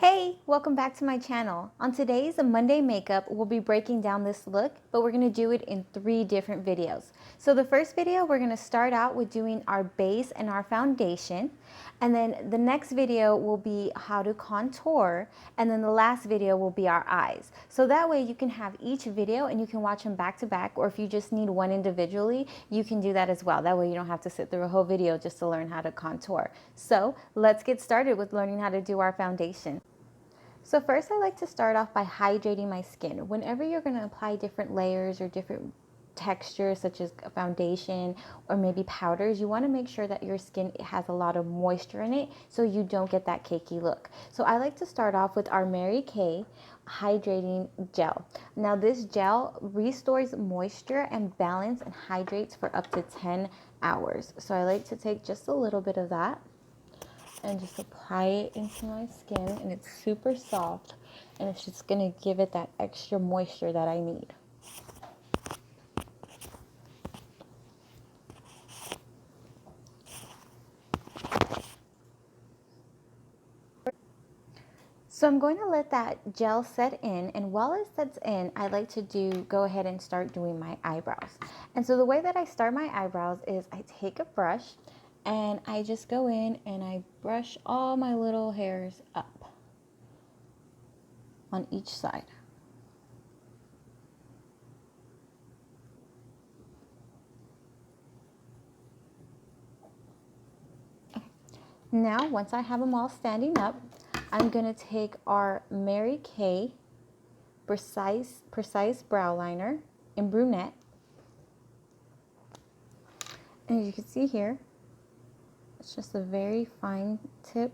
Hey, welcome back to my channel. On today's Monday makeup, we'll be breaking down this look, but we're gonna do it in 3 different videos. So the first video, we're gonna start out with doing our base and our foundation. And then the next video will be how to contour. And then the last video will be our eyes. So that way you can have each video and you can watch them back to back, or if you just need one individually, you can do that as well. That way you don't have to sit through a whole video just to learn how to contour. So let's get started with learning how to do our foundation. So first I like to start off by hydrating my skin. Whenever you're going to apply different layers or different textures such as a foundation or maybe powders, you want to make sure that your skin has a lot of moisture in it so you don't get that cakey look. So I like to start off with our Mary Kay hydrating gel. Now this gel restores moisture and balance and hydrates for up to 10 hours. So I like to take just a little bit of that and just apply it into my skin, and it's super soft and it's just gonna give it that extra moisture that I need. So I'm going to let that gel set in, and while it sets in, I like to go ahead and start doing my eyebrows. And so the way that I start my eyebrows is I take a brush and I just go in and I brush all my little hairs up on each side. Now, once I have them all standing up, I'm going to take our Mary Kay Precise Brow Liner in brunette. And as you can see here, it's just a very fine tip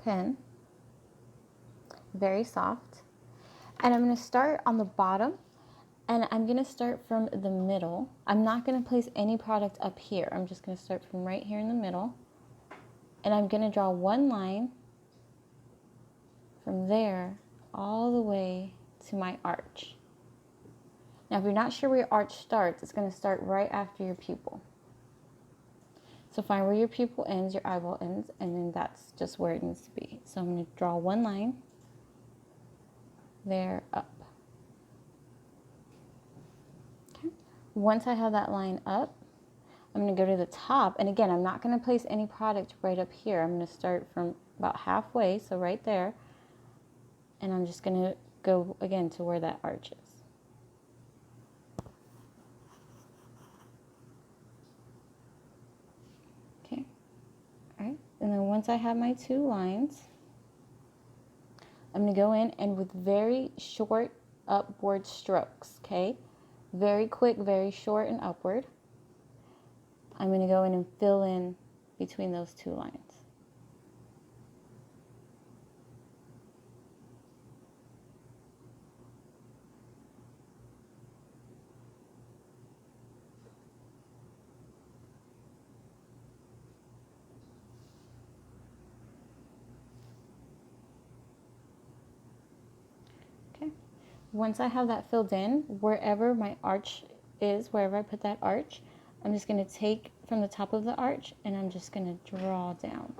pen, very soft. And I'm going to start on the bottom, and I'm going to start from the middle. I'm not going to place any product up here. I'm just going to start from right here in the middle. And I'm going to draw one line from there all the way to my arch. Now, if you're not sure where your arch starts, it's going to start right after your pupil. So find where your pupil ends, your eyeball ends, and then that's just where it needs to be. So I'm going to draw one line there up. Okay. Once I have that line up, I'm going to go to the top, and again, I'm not going to place any product right up here. I'm going to start from about halfway, so right there, and I'm just going to go again to where that arch is. Okay, all right, and then once I have my 2 lines, I'm going to go in and with very short upward strokes, okay? Very quick, very short and upward. I'm going to go in and fill in between those 2 lines. Okay. Once I have that filled in, wherever my arch is, wherever I put that arch, I'm just going to take from the top of the arch and I'm just going to draw down.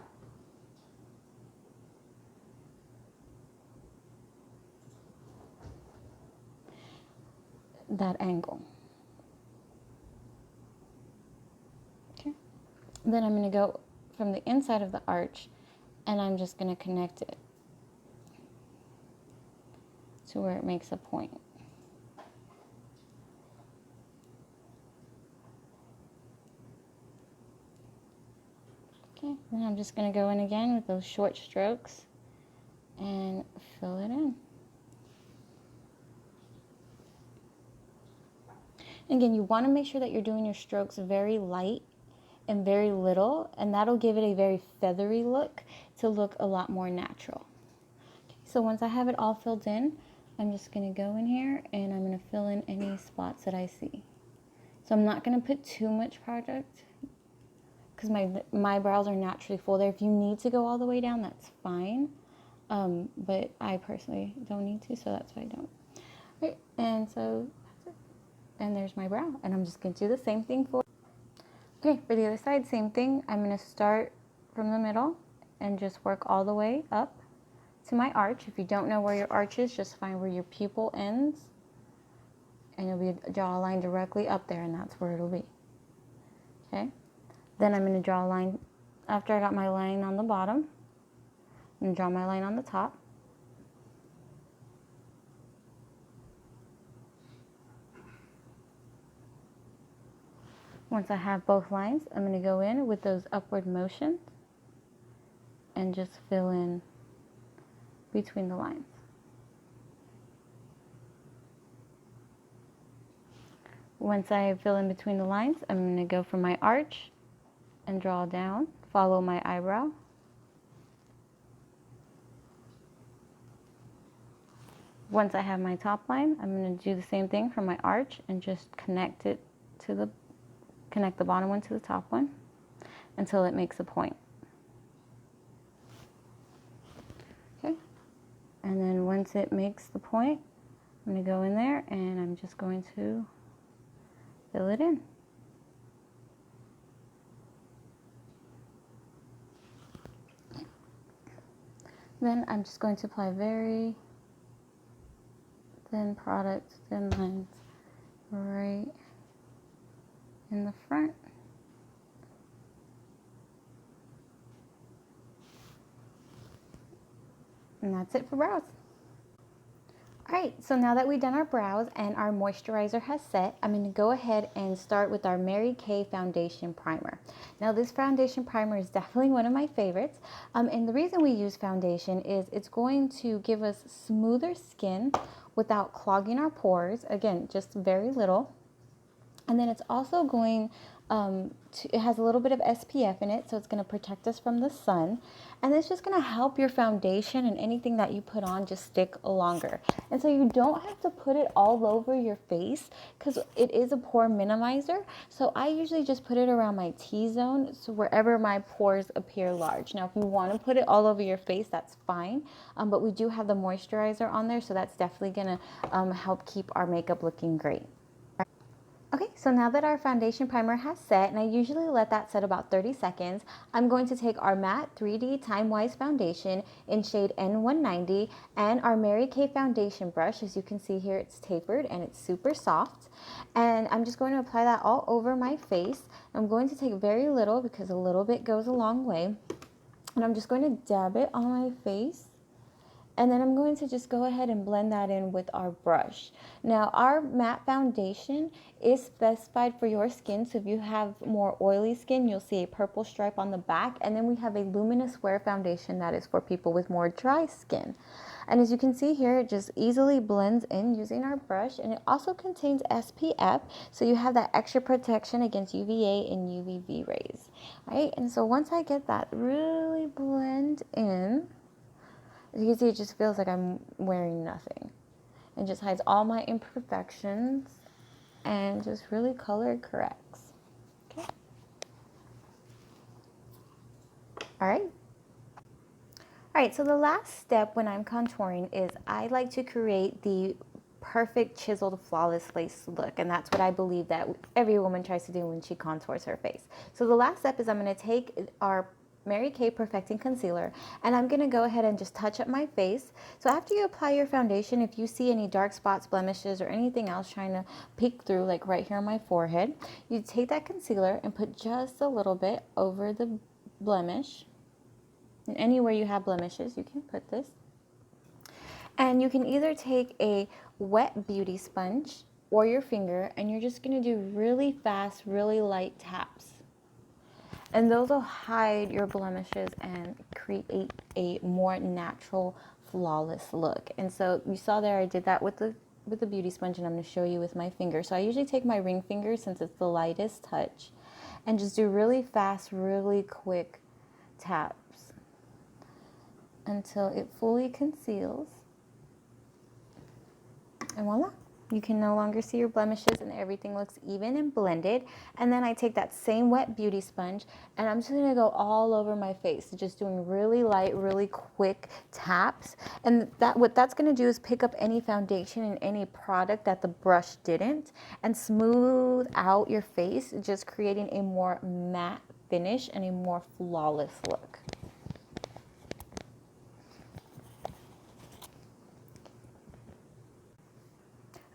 That angle. Okay. Then I'm going to go from the inside of the arch and I'm just going to connect it to where it makes a point. Okay, then I'm just going to go in again with those short strokes and fill it in. Again, you want to make sure that you're doing your strokes very light and very little, and that'll give it a very feathery look to look a lot more natural. Okay, so once I have it all filled in, I'm just going to go in here and I'm going to fill in any spots that I see. So I'm not going to put too much product because my brows are naturally full there. If you need to go all the way down, that's fine. But I personally don't need to, so that's why I don't. Right, and so that's it. And there's my brow. And I'm just going to do the same thing for... Okay, for the other side, same thing. I'm going to start from the middle and just work all the way up to my arch. If you don't know where your arch is, just find where your pupil ends, and you'll be a jawline directly up there, and that's where it'll be. Okay? Then I'm going to draw a line. After I got my line on the bottom, I'm going to draw my line on the top. Once I have both lines, I'm going to go in with those upward motions and just fill in between the lines. Once I fill in between the lines, I'm going to go from my arch and draw down, follow my eyebrow. Once I have my top line, I'm going to do the same thing from my arch and just connect the bottom one to the top one until it makes a point. Okay, and then once it makes the point, I'm going to go in there and I'm just going to fill it in. Then I'm just going to apply very thin product, thin lines right in the front. And that's it for brows. Alright, so now that we've done our brows and our moisturizer has set, I'm going to go ahead and start with our Mary Kay foundation primer. Now this foundation primer is definitely one of my favorites, and the reason we use foundation is it's going to give us smoother skin without clogging our pores, again, just very little. And then it's also going it has a little bit of SPF in it, so it's going to protect us from the sun. And it's just going to help your foundation and anything that you put on just stick longer. And so you don't have to put it all over your face because it is a pore minimizer. So I usually just put it around my T-zone, so wherever my pores appear large. Now, if you want to put it all over your face, that's fine. But we do have the moisturizer on there, so that's definitely going to help keep our makeup looking great. Okay, so now that our foundation primer has set, and I usually let that set about 30 seconds, I'm going to take our matte 3D Time-Wise foundation in shade N190 and our Mary Kay foundation brush. As you can see here, it's tapered and it's super soft. And I'm just going to apply that all over my face. I'm going to take very little because a little bit goes a long way. And I'm just going to dab it on my face. And then I'm going to just go ahead and blend that in with our brush. Now, our matte foundation is specified for your skin, so if you have more oily skin, you'll see a purple stripe on the back. And then we have a luminous wear foundation that is for people with more dry skin. And as you can see here, it just easily blends in using our brush, and it also contains SPF, so you have that extra protection against UVA and UVB rays. All right, and so once I get that really blend in, as you can see, it just feels like I'm wearing nothing. It just hides all my imperfections and just really color corrects. Okay. All right. All right, so the last step when I'm contouring is I like to create the perfect chiseled flawless lace look, and that's what I believe that every woman tries to do when she contours her face. So the last step is I'm going to take our Mary Kay Perfecting Concealer, and I'm going to go ahead and just touch up my face. So after you apply your foundation, if you see any dark spots, blemishes, or anything else trying to peek through, like right here on my forehead, you take that concealer and put just a little bit over the blemish. And anywhere you have blemishes, you can put this. And you can either take a wet beauty sponge or your finger, and you're just going to do really fast, really light taps. And those will hide your blemishes and create a more natural, flawless look. And so you saw there I did that with the beauty sponge, and I'm going to show you with my finger. So I usually take my ring finger since it's the lightest touch and just do really fast, really quick taps until it fully conceals. And voila! You can no longer see your blemishes and everything looks even and blended. And then I take that same wet beauty sponge and I'm just gonna go all over my face, just doing really light, really quick taps. And what that's gonna do is pick up any foundation and any product that the brush didn't and smooth out your face, just creating a more matte finish and a more flawless look.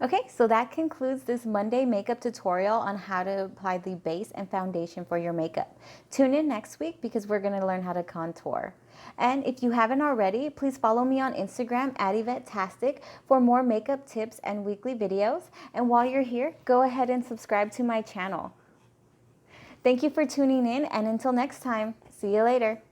Okay, so that concludes this Monday makeup tutorial on how to apply the base and foundation for your makeup. Tune in next week because we're going to learn how to contour. And if you haven't already, please follow me on Instagram at Yvettetastic for more makeup tips and weekly videos. And while you're here, go ahead and subscribe to my channel. Thank you for tuning in, and until next time, see you later.